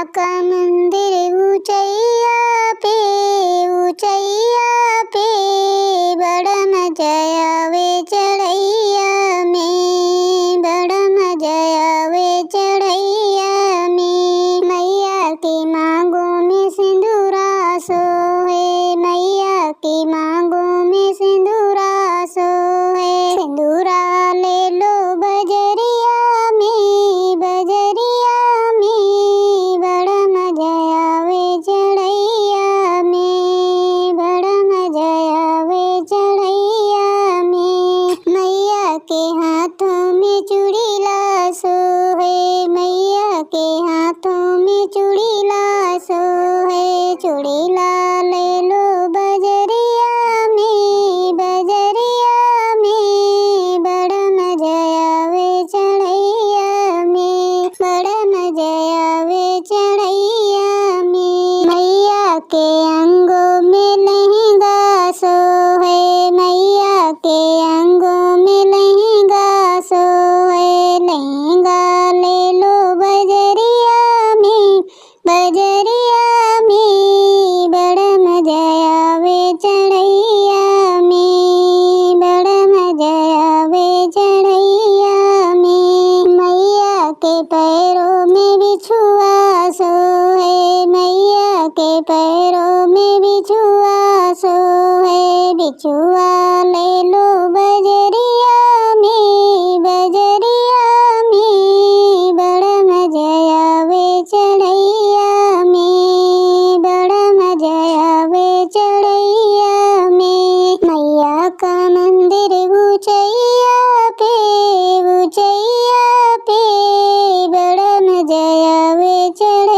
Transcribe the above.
का मंदिर ऊंचैया पे बड़ा मजा आवे चढ़ैया में, बड़ा मजा आवे चढ़ैया में। मैया की मांगों में सिंदूरा सोहे, मैया की मांगों में सिंदूरा सोहे। सिंदूरा ले लो बजरिया में, बजरिया में बड़ा मजा आवे चढ़ैया में, बड़ा मजा आवे चढ़ैया में। मैया के हाथों में चूड़ीला सोहे, मैया के हाथों में चूड़ीला सोहे। चूड़ीला ले लो बजरिया में, बजरिया में बड़ा मजा आवे चढ़ैया में, बड़ा मजा आवे चढ़ैया में। मैया के अंगों में लहंगा सोहे, मैया के अंगों में लहंगा सोहे। लहंगा ले लो बजरिया में, बजरिया में बड़ा मजा आवे चढ़ैया में, बड़ा मजा आवे चढ़ैया में। मैया के पैरों में बिछुआ सोहे, मैया के पैरों में बिछुआ सोहे। बिछुआ ले लो बजरिया में, बजरिया में बड़ा मजा आवे चढ़ैया में, बड़ा मजा आवे चढ़ैया में। मैया का मंदिर ऊंचैया पे बड़ा मजा आवे चढ़ैया